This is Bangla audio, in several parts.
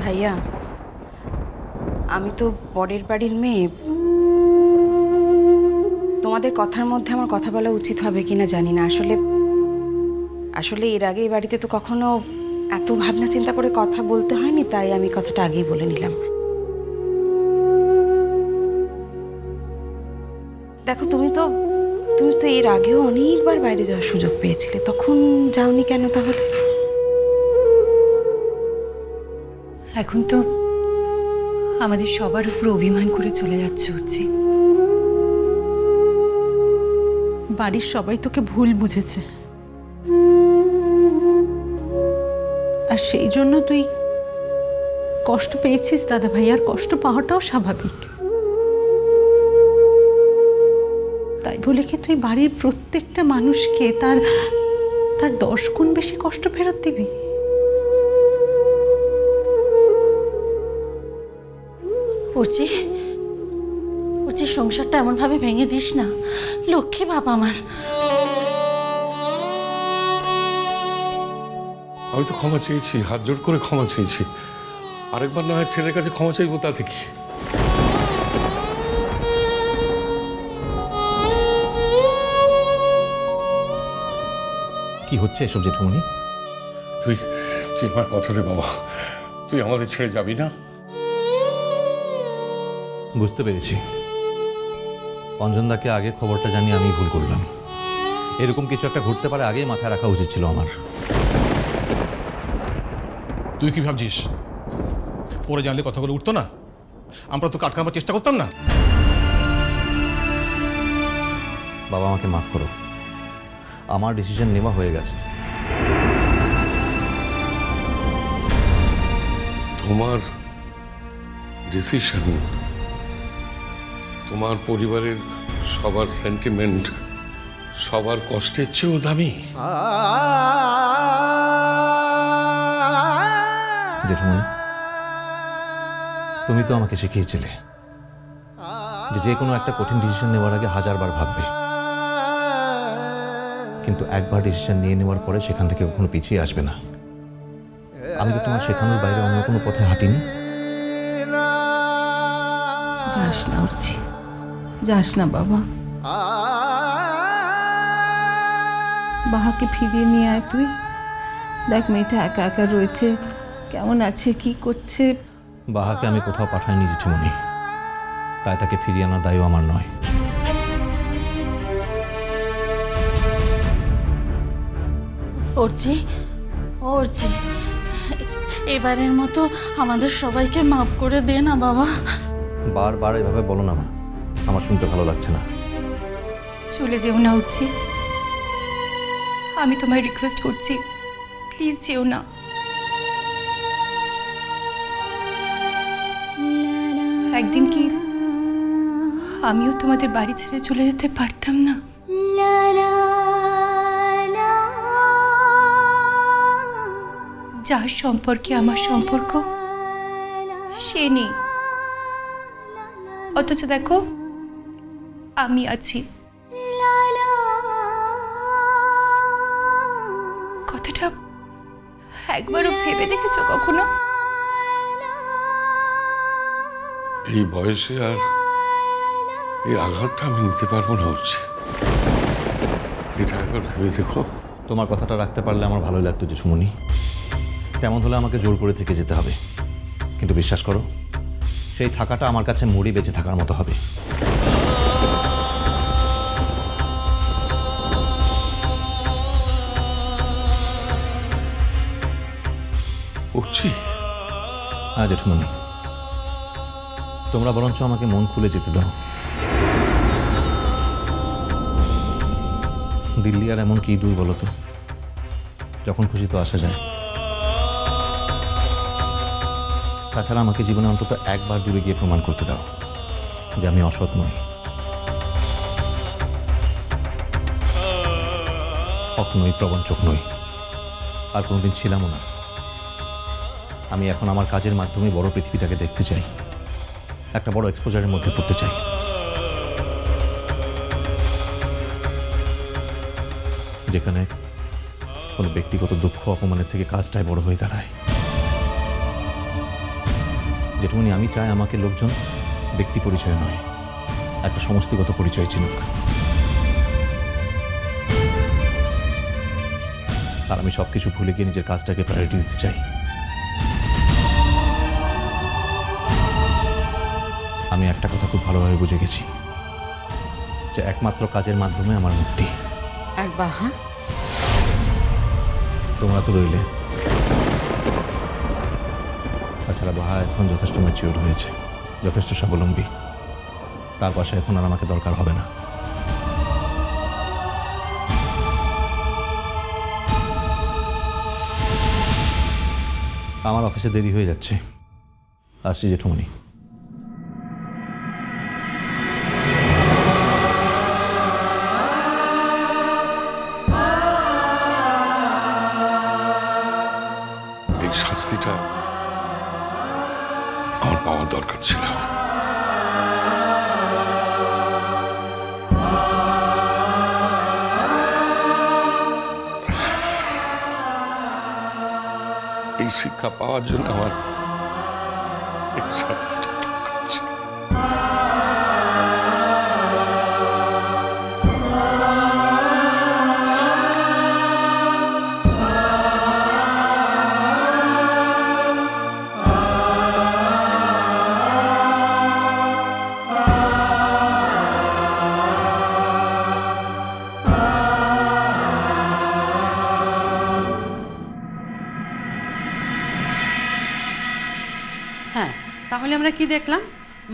ভাইয়া, আমি তো পরের বাড়ির মেয়ে। তোমাদের কথার মধ্যে আমার কথা বলা উচিত হবে কিনা জানি না। আসলে এর আগে এই বাড়িতে তো কখনো এত ভাবনা চিন্তা করে কথা বলতে হয়নি, তাই আমি কথাটা আগেই বলে নিলাম। দেখো, তুমি তো এর আগেও অনেকবার বাইরে যাওয়ার সুযোগ পেয়েছিলে, তখন যাওনি কেন তাহলে? এখন তো আমাদের সবার উপর অভিমান করে চলে যাচ্ছে উঠছি। বাড়ির সবাই তোকে ভুল বুঝেছে, আর সেই জন্য তুই কষ্ট পেয়েছিস দাদা ভাই। আর কষ্ট পাওয়াটাও স্বাভাবিক। তাই বলে কি তুই বাড়ির প্রত্যেকটা মানুষকে তার 10 গুণ বেশি কষ্ট ফেরত দিবি? উর্চি, সংসারটা এমন ভাবে ভেঙে দিস না। লক্ষ্মী বাবা আমার। আমি তো ক্ষমা চেয়েছি, হাত জোড় করে ক্ষমা চেয়েছি। আরেকবার না হয় ছেলের কাছে ক্ষমা চাইবো, তাতে কি? কি হচ্ছে এসব জেঠুমনি? তুই আমার কথা দে বাবা, তুই আমাদের ছেড়ে যাবি না? বুঝতে পেরেছি, অঞ্জনদাকে আগে খবরটা জানিয়ে আমি ভুল করলাম। এরকম কিছু একটা ঘটতে পারে আগেই মাথায় রাখা উচিত ছিল আমার। তুই কি ভাবছিস পরে জানলে কথাগুলো উঠতো না? আমরা তো আটকানোর চেষ্টা করতাম না? বাবা, আমাকে মাফ করো, আমার ডিসিশন নেওয়া হয়ে গেছে। তোমার ডিসিশন, তোমার পরিবারের সবার সেন্টিমেন্ট, সবার কষ্টের চেয়েও দামি। জেঠুমনি, তুমি তো আমাকে শিখিয়েছিলে যে কোনো একটা কঠিন ডিসিশন নেওয়ার আগে 1000 বার ভাববে, কিন্তু একবার ডিসিশন নিয়ে নেওয়ার পরে সেখান থেকে কখনো পিছিয়ে আসবে না। আমি তো তোমার শেখানোর বাইরে অন্য কোনো পথে হাঁটিনি। যাস না উঠছি, যাস না বাবা। বাহাকে ফিরিয়ে নিয়ে আয় তুই। দেখ, মেয়েটা একা একা রয়েছে, কেমন আছে, কি করছে। বাহাকে আমি কোথাও পাঠাইনি জেঠুমনি, তাই তাকে ফিরিয়ে আনার দায়ও আমার নয়। অর্চি, এবারের মতো আমাদের সবাইকে মাফ করে দে না বাবা। বারবার এভাবে বলো না মা, আমার শুনতে ভালো লাগছে না। চলে যেও না উঠছি, আমি তোমায় রিকোয়েস্ট করছি, প্লিজ যেও না। একদিন কি আমিও তোমাদের বাড়ি ছেড়ে চলে যেতে পারতাম না? যার সম্পর্কে আমার সম্পর্ক সে নেই, অথচ দেখো আমি আছি। কথাটা একবারও ভেবে দেখেছো কখনো? এই বয়সে আর এই আঘাতটা আমি নিতে পারবো না হচ্ছে, এটা একবার ভেবে দেখো। তোমার কথাটা রাখতে পারলে আমার ভালোই লাগতো জেঠুমনি। তেমন হলে আমাকে জোর করে থেকে যেতে হবে, কিন্তু বিশ্বাস করো, সেই থাকাটা আমার কাছে মুড়ি বেঁচে থাকার মতো হবে। উঠছি। হ্যাঁ জেঠুমনি, তোমরা বরঞ্চ আমাকে মন খুলে যেতে দাও। দিল্লি আর এমন কি দূর বলো তো, যখন খুশি তো আসা যায়। তাছাড়া আমাকে জীবনে অন্তত একবার দূরে গিয়ে প্রমাণ করতে দাও যে আমি অসৎ নই, হক নই, প্রবঞ্চক নই, আর কোনোদিন ছিলামও না। আমি এখন আমার কাজের মাধ্যমে বড় পৃথিবীটাকে দেখতে চাই, একটা বড় এক্সপোজারের মধ্যে পড়তে চাই। যেখানে কোনো ব্যক্তিগত দুঃখ অপমানের থেকে কাজটাই বড় হয়ে দাঁড়ায়। জেঠুমনি, আমি চাই আমাকে লোকজন ব্যক্তি পরিচয় নয়, একটা সমষ্টিগত পরিচয় চিনুক। আর আমি সব কিছু ভুলে গিয়ে নিজের কাজটাকে প্রায়োরিটি দিতে চাই। আমি একটা কথা খুব ভালোভাবে বুঝে গেছি, যে একমাত্র কাজের মাধ্যমে আমার মুক্তি। আর বাহা? তোমরা তো রইলে। তাছাড়া বাহা এখন যথেষ্ট ম্যাচিওর হয়েছে, যথেষ্ট স্বাবলম্বী। তার পাশে এখন আর আমাকে দরকার হবে না। আমার অফিসে দেরি হয়ে যাচ্ছে, আসছি জেঠুমনি। এই শাস্তিটা আমার পাওয়ার দরকার ছিল। এই শিক্ষা পাওয়ার জন্য আমার এই শাস্তিটা দরকার ছিল। হ্যাঁ, তাহলে আমরা কি দেখলাম?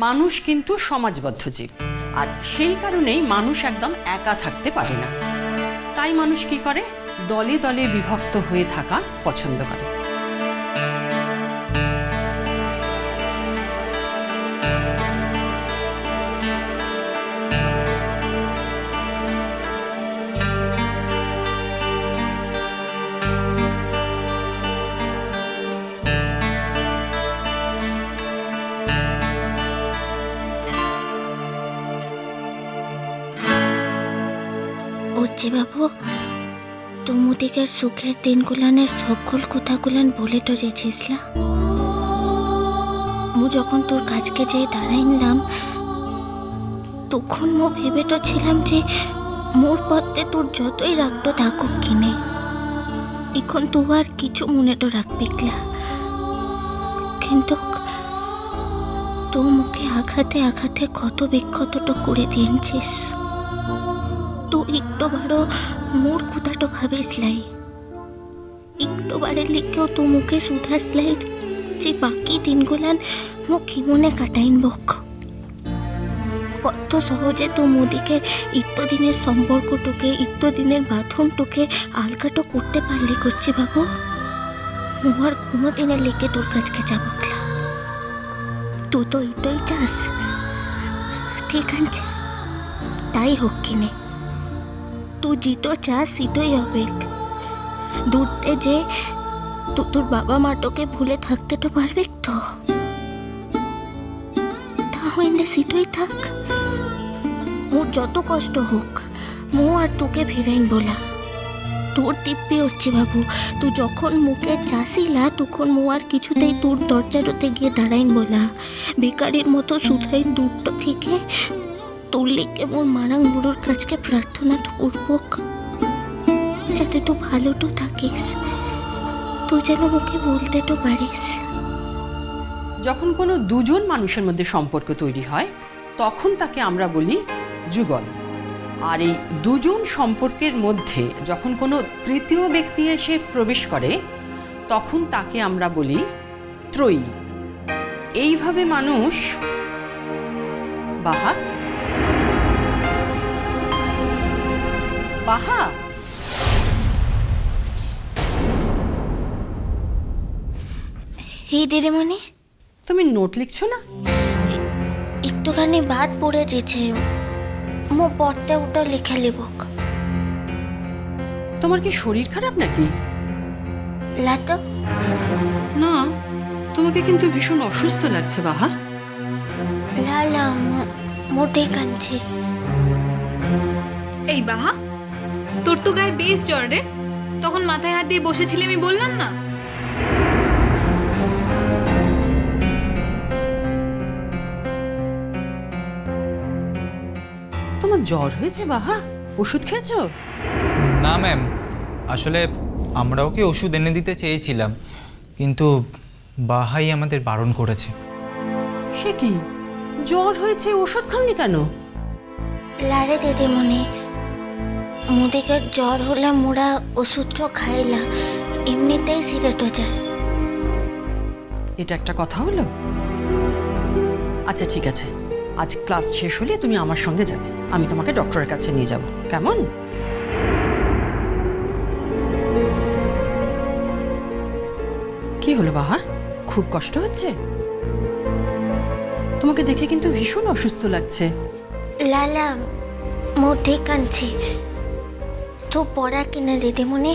মানুষ কিন্তু সমাজবদ্ধ জীব, আর সেই কারণেই মানুষ একদম একা থাকতে পারে না। তাই মানুষ কি করে? দলে দলে বিভক্ত হয়ে থাকা পছন্দ করে। বাবু, তোমদিকে সুখের দিনগুলানের সকল কথাগুলান বলে তো যেছিসলা। মু যখন তোর কাজকে যেয়ে দাঁড়াইলাম, তখন মো ভেবে তো ছিলাম যে মোর পথে তোর যতই রাখতো থাকুক কিনে, এখন তো আর কিছু মনে তো রাখবিকলা। কিন্তু তো মুখে আঘাতে আঘাতে ক্ষত বিক্ষত তো করে দিয়েছিস। তো একটু বারো মোর কথাটো ভাবিসলাই, একটু বারে লিখেও তো মুখে সুধাসলাই যে বাকি দিনগুলান মো কি মনে কাটাইন বক। কত সহজে তো মোদিকে ইত্যদিনের সম্পর্কটুকে, ইত্যদিনের বাঁধনটুকে আলগাটো করতে পারলি করছি বাবু। মো আর কোনোদিনের লিখে তোর কাছকে যাবকলা। তুই তো এটাই চাস, ঠিক আছে? তাই হোক কিনে, তুই যেটো চাস সেটাই হবে। দূরতে যে তোর বাবা মাটোকে ভুলে থাকতে তো পারবে তো, তাহলে সেটাই থাক। মোর যত কষ্ট হোক, মো আর তোকে ফেরাইন বলা। তোর দিব্যি হচ্ছে বাবু, তুই যখন মুখে চাষিলা তখন মো আর কিছুতেই তোর দরজারতে গিয়ে দাঁড়াইন বলা। বেকারির মতো শুধাই দূরটা থেকে তোর লিখে মোর মারাং বুড়োর কাছকে প্রার্থনা তো করব, যাতে তুই ভালো তো থাকিস, তুই যেন মুখে বলতে তো পারিস। যখন কোনো দুজন মানুষের মধ্যে সম্পর্ক তৈরি হয়, তখন তাকে আমরা বলি যুগল। আর এই দুজন সম্পর্কের মধ্যে যখন কোনো তৃতীয় ব্যক্তি এসে প্রবেশ করে, তখন তাকে আমরা বলি ত্রয়ী। এইভাবে মানুষ বাহা বাহা এই দিদিমণি, তুমি নোট লিখছো না? একটুখানি বাদ পড়ে যেছে, মো পড়তে ওটা লিখে লিবক। তোমার কি শরীর খারাপ নাকি? লাতো না, তোমাকে কিন্তু ভীষণ অসুস্থ লাগছে বাহা। লালা মোটে কাঁদছে। এই বাহা, তোর তো গায়ে বেশ জ্বর রে, তখন মাথায় হাত দিয়ে বসেছিলি, আমি বললাম না? জ্বর হয়েছে বাহা? ওষুধ খেয়েছো? না ম্যাম, আসলে আমরা ওকে ওষুধ এনে দিতে চেয়েছিলাম, কিন্তু বাহাই আমাদের বারণ করেছে। সে কি, জ্বর হয়েছে ওষুধ খাওনি কেন? লারে দিদিমণি, মুদিকে জ্বর হলে মোরা ওষুধটা খাইলা, এমনিতেই সিরেট যায়। এটা একটা কথা হলো? আচ্ছা ঠিক আছে, আজ ক্লাস শেষ হলে তুমি আমার সঙ্গে যাবে, আমি তোমাকে ডক্টরের কাছে নিয়ে যাব, কেমন? কি হলো বাহা, খুব কষ্ট হচ্ছে? তোমাকে দেখে কিন্তু ভীষণ অসুস্থ লাগছে। লালা, মোর ঠিক আনছি তো পড়া কিনা দিদিমণি,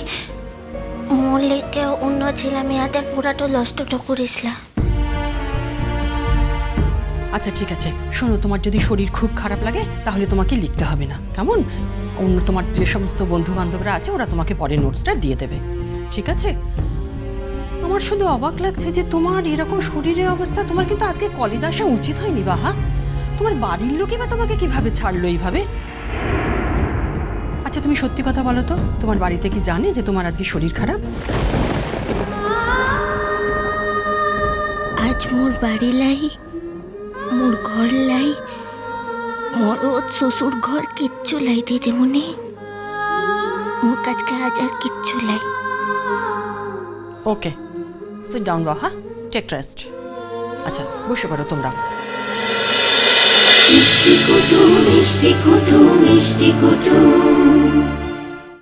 মোর লেগে অন্য ছিলাম ইয়াদের পুরাটা লষ্টটা করিসলা। আচ্ছা ঠিক আছে, শোনো, তোমার যদি শরীর খুব খারাপ লাগে তাহলে তোমাকে লিখতে হবে না, কেমন? অন্য তোমার যে সমস্ত বন্ধু বান্ধবরা আছে ওরা তোমাকে পরে নোটসটা দিয়ে দেবে, ঠিক আছে? আমার শুধু অবাক লাগছে যে তোমার এরকম শরীরের অবস্থা, তোমার কিন্তু আজকে কলেজ আসা উচিত হয়নি বাহা। তোমার বাড়ির লোকই বা তোমাকে কিভাবে ছাড়লো এইভাবে? আচ্ছা তুমি সত্যি কথা বলো তো, তোমার বাড়িতে কি জানে যে তোমার আজকে শরীর খারাপ? আজ মোর বাড়ি লাই, মোর ঘর লাই, মরদ শ্বশুর ঘর কিচ্ছু লাই দিদিমণি, মোর কাছকে আজ আর কিচ্ছু লাই। ওকে, সিট ডাউন বাহা, টেক রেস্ট। আচ্ছা বসে পড়ো তোমরা। মিষ্টি কুটু মিষ্টি কুটু মিষ্টি কুটু